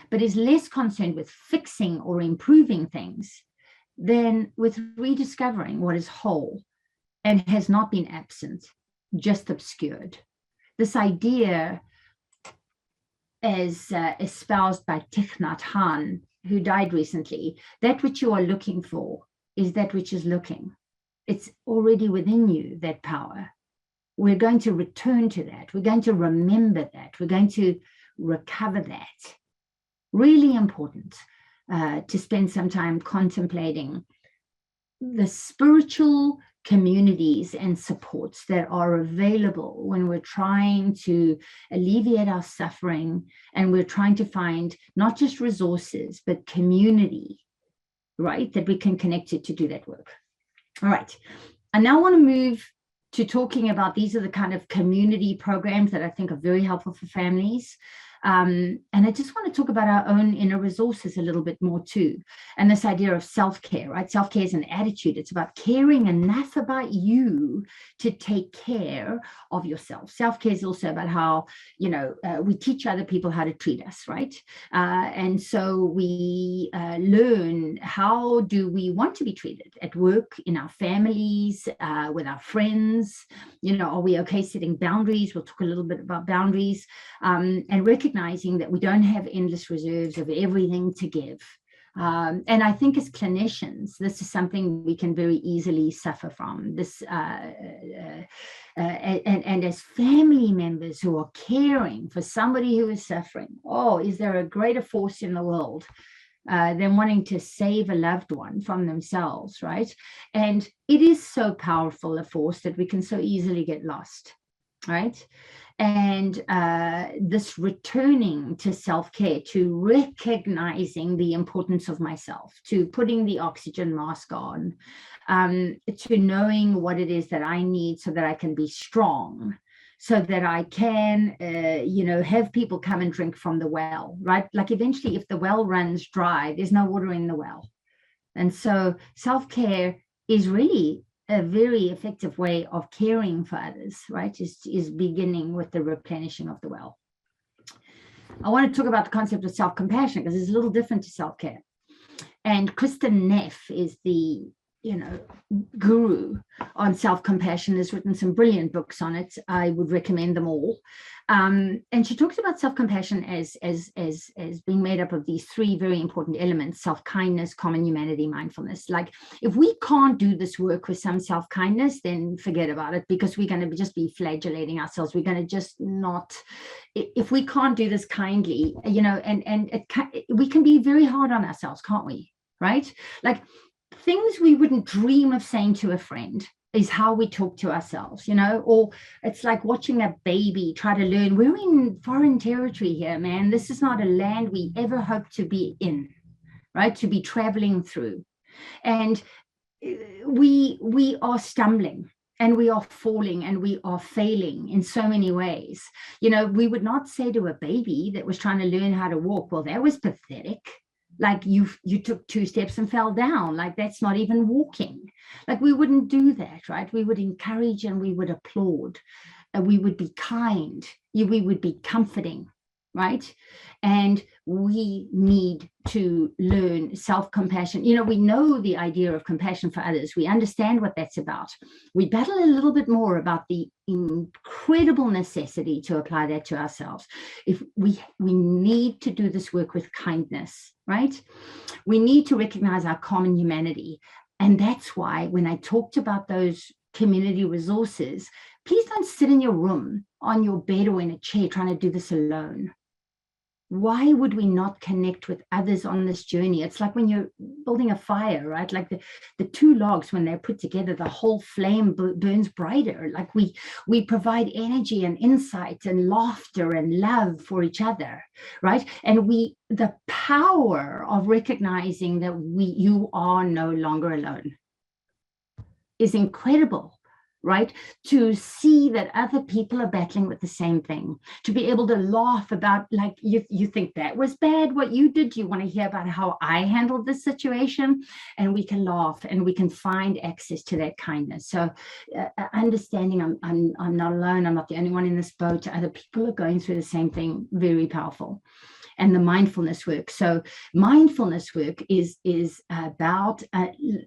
Speaker 2: but is less concerned with fixing or improving things than with rediscovering what is whole and has not been absent, just obscured. This idea, as espoused by Thich Nhat Hanh, who died recently, that which you are looking for is that which is looking. It's already within you, that power. We're going to return to that. We're going to remember that. We're going to recover that. Really important to spend some time contemplating the spiritual communities and supports that are available when we're trying to alleviate our suffering, and we're trying to find not just resources, but community, right, that we can connect to do that work. All right. I now want to move to talking about, these are the kind of community programs that I think are very helpful for families. And I just want to talk about our own inner resources a little bit more too. And this idea of self-care, right? Self-care is an attitude. It's about caring enough about you to take care of yourself. Self-care is also about how, we teach other people how to treat us, right? And so we learn, how do we want to be treated at work, in our families, with our friends? Are we okay setting boundaries? We'll talk a little bit about boundaries, and recognizing that we don't have endless reserves of everything to give. And I think as clinicians, this is something we can very easily suffer from. This, and as family members who are caring for somebody who is suffering, is there a greater force in the world than wanting to save a loved one from themselves, right? And it is so powerful a force that we can so easily get lost, right? And this returning to self-care, to recognizing the importance of myself, to putting the oxygen mask on, to knowing what it is that I need so that I can be strong, so that I can, have people come and drink from the well, right? Like eventually, if the well runs dry, there's no water in the well. And so self-care is really a very effective way of caring for others, right? Is beginning with the replenishing of the well. I want to talk about the concept of self-compassion, because it's a little different to self-care. And Kristen Neff is the guru on self-compassion, has written some brilliant books on it. I would recommend them all. And she talks about self-compassion as being made up of these three very important elements: self-kindness, common humanity, mindfulness. Like, if we can't do this work with some self-kindness, then forget about it, because we're going to just be flagellating ourselves. We're going to just not, if we can't do this kindly, we can be very hard on ourselves, can't we? Right? Like, things we wouldn't dream of saying to a friend is how we talk to ourselves, or it's like watching a baby try to learn. We're in foreign territory here, man. This is not a land we ever hope to be in, right? To be traveling through. And we are stumbling. And we are falling and we are failing in so many ways. We would not say to a baby that was trying to learn how to walk, well, that was pathetic. Like you took 2 steps and fell down. Like that's not even walking. Like we wouldn't do that, right? We would encourage and we would applaud. We would be kind. We would be comforting, right? And we need to learn self-compassion. We know the idea of compassion for others. We understand what that's about. We battle a little bit more about the incredible necessity to apply that to ourselves. If we need to do this work with kindness, right? We need to recognize our common humanity. And that's why when I talked about those community resources, please don't sit in your room, on your bed or in a chair trying to do this alone. Why would we not connect with others on this journey? It's like when you're building a fire, right? Like the 2 logs, when they're put together, the whole flame burns brighter. Like we provide energy and insight and laughter and love for each other, right? And the power of recognizing that you are no longer alone is incredible. Right? To see that other people are battling with the same thing, to be able to laugh about, like, you think that was bad, what you did, you want to hear about how I handled this situation, and we can laugh and we can find access to that kindness. So understanding I'm not alone, I'm not the only one in this boat, other people are going through the same thing, very powerful. And the mindfulness work. So mindfulness work is about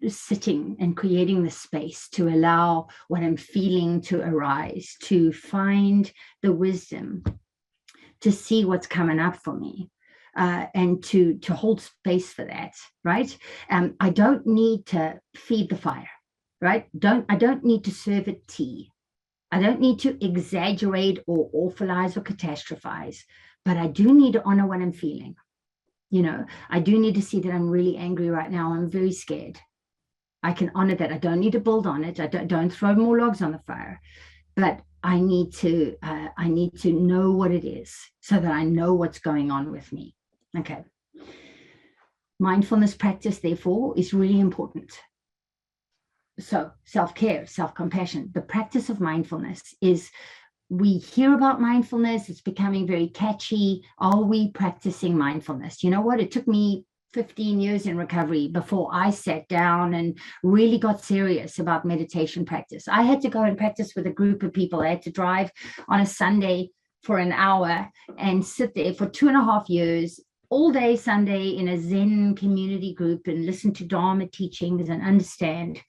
Speaker 2: sitting and creating the space to allow what I'm feeling to arise, to find the wisdom, to see what's coming up for me, and to hold space for that, right? I don't need to feed the fire, right? I don't need to serve it tea. I don't need to exaggerate or awfulize or catastrophize. But I do need to honor what I'm feeling. I do need to see that I'm really angry right now. I'm very scared. I can honor that. I don't need to build on it. I don't throw more logs on the fire. But I need to know what it is so that I know what's going on with me. Okay. Mindfulness practice, therefore, is really important. So self-care, self-compassion, the practice of mindfulness is, we hear about mindfulness, it's becoming very catchy. Are we practicing mindfulness? You know what? It took me 15 years in recovery before I sat down and really got serious about meditation practice. I had to go and practice with a group of people. I had to drive on a Sunday for an hour and sit there for 2.5 years, all day Sunday in a Zen community group, and listen to Dharma teachings and understand,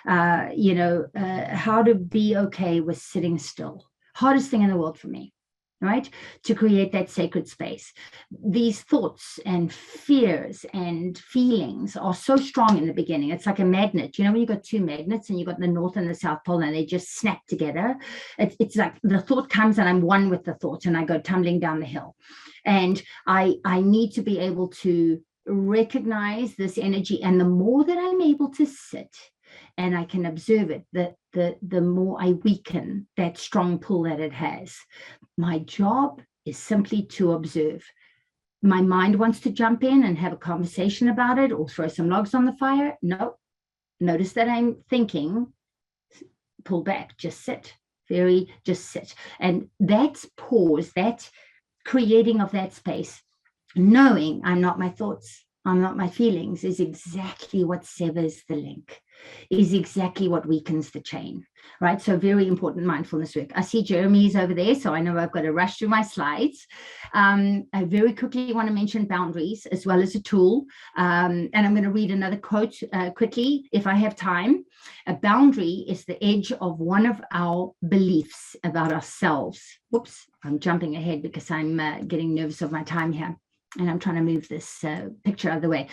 Speaker 2: how to be okay with sitting still. Hardest thing in the world for me, right? To create that sacred space. These thoughts and fears and feelings are so strong in the beginning. It's like a magnet. When you've got 2 magnets and you've got the North and the South Pole and they just snap together. It's like the thought comes and I'm one with the thought and I go tumbling down the hill. And I need to be able to recognize this energy. And the more that I'm able to sit and I can observe it, the more I weaken that strong pull that it has. My job is simply to observe. My mind wants to jump in and have a conversation about it or throw some logs on the fire. No, notice that I'm thinking, pull back, just sit, just sit. And that's pause, that creating of that space, knowing I'm not my thoughts, I'm not my feelings, is exactly what severs the link, is exactly what weakens the chain, right? So very important mindfulness work. I see Jeremy's over there, so I know I've got to rush through my slides. I very quickly want to mention boundaries as well as a tool. And I'm going to read another quote quickly if I have time. A boundary is the edge of one of our beliefs about ourselves. Whoops, I'm jumping ahead because I'm getting nervous of my time here. And I'm trying to move this picture out of the way.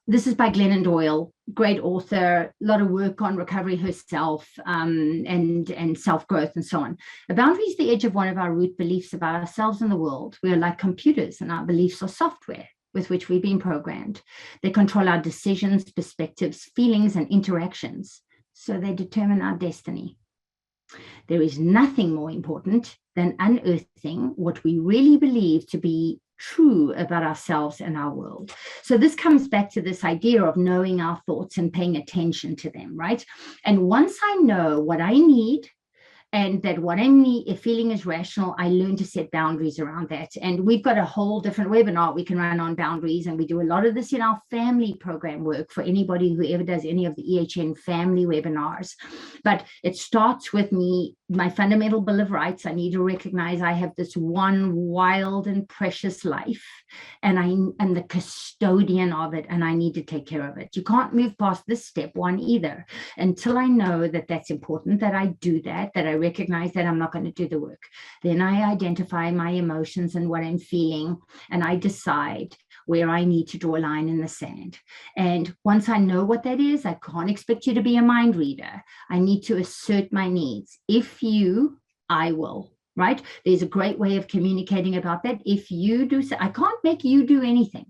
Speaker 2: This is by Glennon Doyle, great author, a lot of work on recovery herself, and self-growth and so on. A boundary is the edge of one of our root beliefs about ourselves and the world. We are like computers, and our beliefs are software with which we've been programmed. They control our decisions, perspectives, feelings, and interactions. So they determine our destiny. There is nothing more important than unearthing what we really believe to be true about ourselves and our world. So this comes back to this idea of knowing our thoughts and paying attention to them, right? And once I know what I need, and that what I'm feeling is rational, I learn to set boundaries around that. And we've got a whole different webinar we can run on boundaries. And we do a lot of this in our family program work for anybody who ever does any of the EHN family webinars. But it starts with me, my fundamental bill of rights. I need to recognize I have this one wild and precious life, and I'm the custodian of it, and I need to take care of it. You can't move past this step one either until I know that that's important, that I do that I recognize that I'm not going to do the work. Then I identify my emotions and what I'm feeling, and I decide where I need to draw a line in the sand. And once I know what that is, I can't expect you to be a mind reader. I need to assert my needs. If you, I will, right? There's a great way of communicating about that. If you do, I can't make you do anything,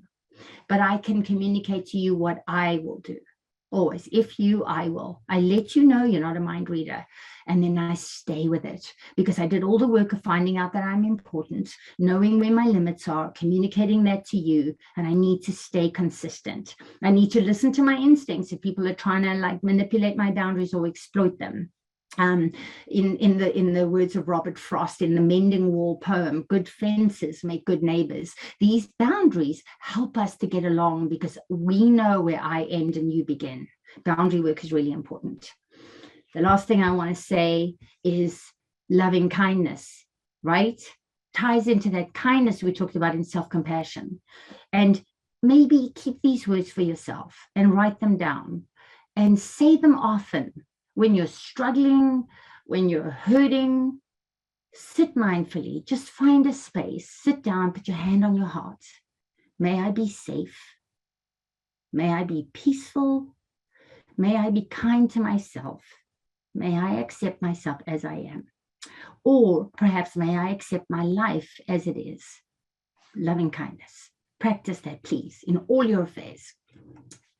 Speaker 2: but I can communicate to you what I will do. Always, if you, I will. I let you know you're not a mind reader. And then I stay with it because I did all the work of finding out that I'm important, knowing where my limits are, communicating that to you. And I need to stay consistent. I need to listen to my instincts if people are trying to like manipulate my boundaries or exploit them. In the words of Robert Frost in the Mending Wall poem, good fences make good neighbors. These boundaries help us to get along because we know where I end and you begin. Boundary work is really important. The last thing I want to say is loving kindness, right? Ties into that kindness we talked about in self-compassion. And maybe keep these words for yourself and write them down and say them often. When you're struggling, when you're hurting, sit mindfully, just find a space, sit down, put your hand on your heart. May I be safe. May I be peaceful. May I be kind to myself. May I accept myself as I am. Or perhaps may I accept my life as it is. Loving kindness. Practice that, please, in all your affairs.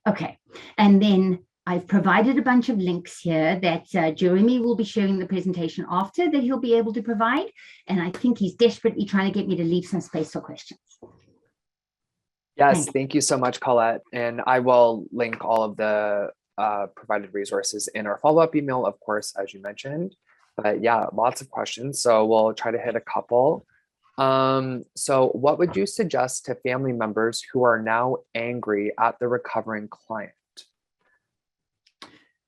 Speaker 2: Okay, and then I've provided a bunch of links here that Jeremy will be sharing the presentation after that he'll be able to provide. And I think he's desperately trying to get me to leave some space for questions.
Speaker 1: Yes, thank you so much, Colette. And I will link all of the provided resources in our follow-up email, of course, as you mentioned. But yeah, lots of questions. So we'll try to hit a couple. So what would you suggest to family members who are now angry at the recovering client?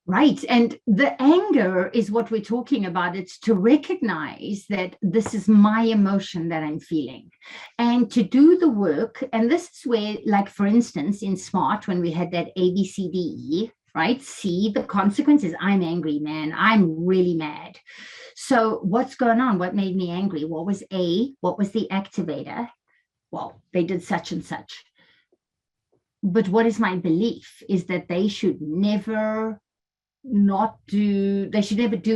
Speaker 2: Right. And the anger is what we're talking about. It's to recognize that this is my emotion that I'm feeling and to do the work. And this is where, like, for instance, in SMART, when we had that A, B, C, D, E, right? C, the consequences. I'm angry, man. I'm really mad. So what's going on? What made me angry? What was A? What was the activator? Well, they did such and such. But what is my belief is that they should never do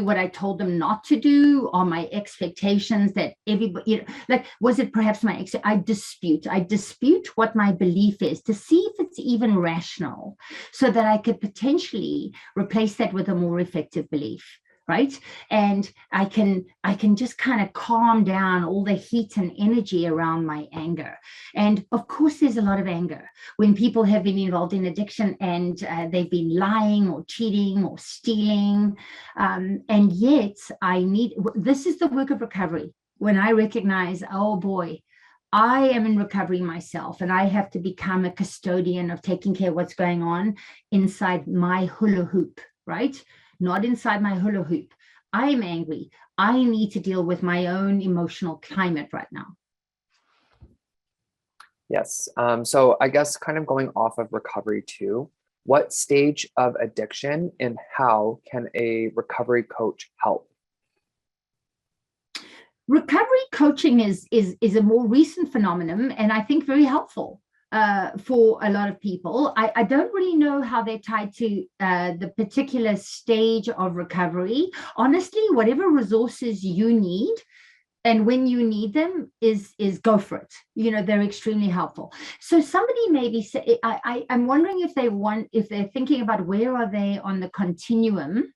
Speaker 2: what I told them not to do, or my expectations that everybody, like, was it perhaps I dispute what my belief is to see if it's even rational so that I could potentially replace that with a more effective belief. Right. And I can just kind of calm down all the heat and energy around my anger. And of course, there's a lot of anger when people have been involved in addiction and they've been lying or cheating or stealing. And yet this is the work of recovery. When I recognize, oh boy, I am in recovery myself, and I have to become a custodian of taking care of what's going on inside my hula hoop, right? Not inside my hula hoop. I'm angry. I need to deal with my own emotional climate right now.
Speaker 1: Yes. So I guess kind of going off of recovery too, what stage of addiction and how can a recovery coach help?
Speaker 2: Recovery coaching is a more recent phenomenon, and I think very helpful for a lot of people. I don't really know how they're tied to the particular stage of recovery. Honestly, whatever resources you need and when you need them is go for it. They're extremely helpful. So somebody maybe say, I'm wondering if they're thinking about where are they on the continuum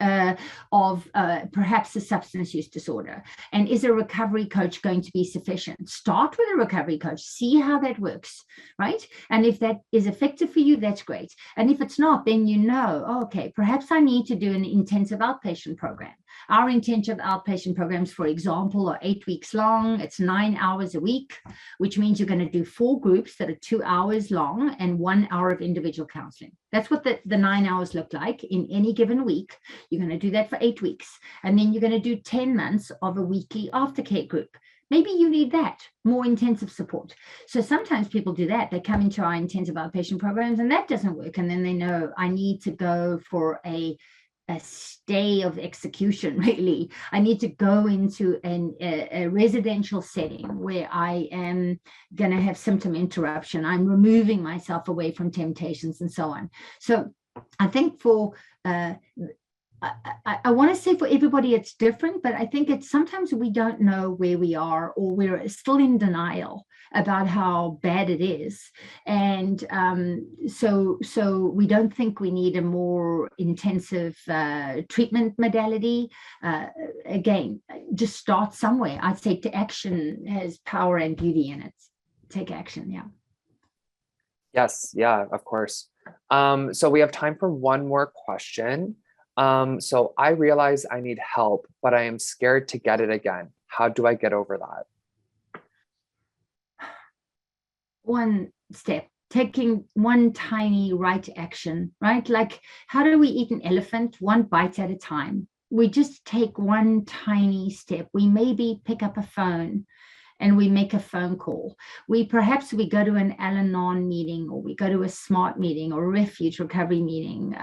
Speaker 2: of perhaps a substance use disorder? And is a recovery coach going to be sufficient? Start with a recovery coach, see how that works, right? And if that is effective for you, that's great. And if it's not, then you know, oh, okay, perhaps I need to do an intensive outpatient program. Our intensive outpatient programs, for example, are 8 weeks long. It's 9 hours a week, which means you're going to do 4 groups that are 2 hours long and 1 hour of individual counseling. That's what the 9 hours look like in any given week. You're going to do that for 8 weeks. And then you're going to do 10 months of a weekly aftercare group. Maybe you need that, more intensive support. So sometimes people do that. They come into our intensive outpatient programs and that doesn't work. And then they know I need to go for a stay of execution, really. I need to go into a residential setting where I am going to have symptom interruption. I'm removing myself away from temptations and so on. So I think for I want to say for everybody it's different, but I think it's sometimes we don't know where we are, or we're still in denial about how bad it is. And so we don't think we need a more intensive treatment modality. Again, just start somewhere. I'd say action has power and beauty in it. Take action, yeah.
Speaker 1: Yes, yeah, of course. So we have time for one more question. So I realize I need help, but I am scared to get it again. How do I get over that?
Speaker 2: One step, taking one tiny right action, right? Like, how do we eat an elephant? One bite at a time. We just take one tiny step. We maybe pick up a phone and we make a phone call. Perhaps we go to an Al-Anon meeting, or we go to a SMART meeting or a refuge recovery meeting.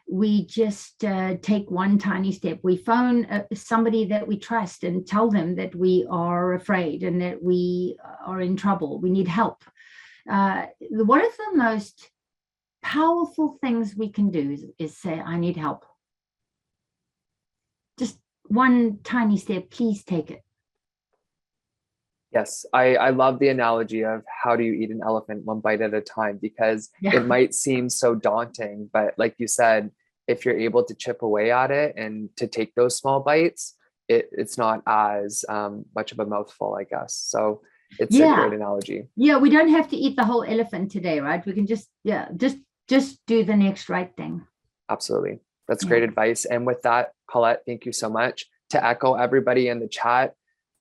Speaker 2: We just take one tiny step. We phone somebody that we trust and tell them that we are afraid and that we are in trouble. We need help. One of the most powerful things we can do is say, I need help. Just one tiny step, please take it.
Speaker 1: Yes, I love the analogy of how do you eat an elephant one bite at a time, because it might seem so daunting, but like you said, if you're able to chip away at it and to take those small bites, it's not as much of a mouthful, I guess. So it's a great analogy.
Speaker 2: Yeah, we don't have to eat the whole elephant today, right? We can just do the next right thing.
Speaker 1: Absolutely. That's great advice. And with that, Colette, thank you so much. To echo everybody in the chat,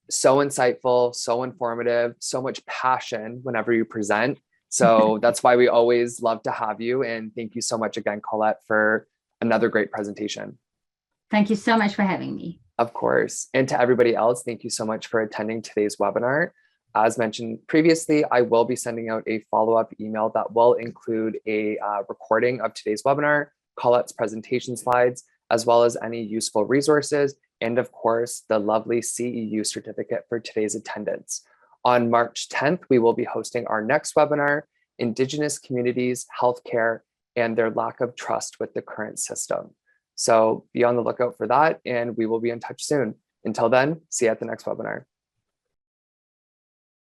Speaker 1: so insightful, so informative, so much passion whenever you present. So that's why we always love to have you. And thank you so much again, Colette, for another great presentation.
Speaker 2: Thank you so much for having me.
Speaker 1: Of course. And to everybody else, thank you so much for attending today's webinar. As mentioned previously, I will be sending out a follow-up email that will include a recording of today's webinar, Colette's presentation slides, as well as any useful resources, and of course, the lovely CEU certificate for today's attendance. On March 10th, we will be hosting our next webinar, Indigenous Communities, Healthcare, and Their Lack of Trust with the Current System. So be on the lookout for that, and we will be in touch soon. Until then, see you at the next webinar.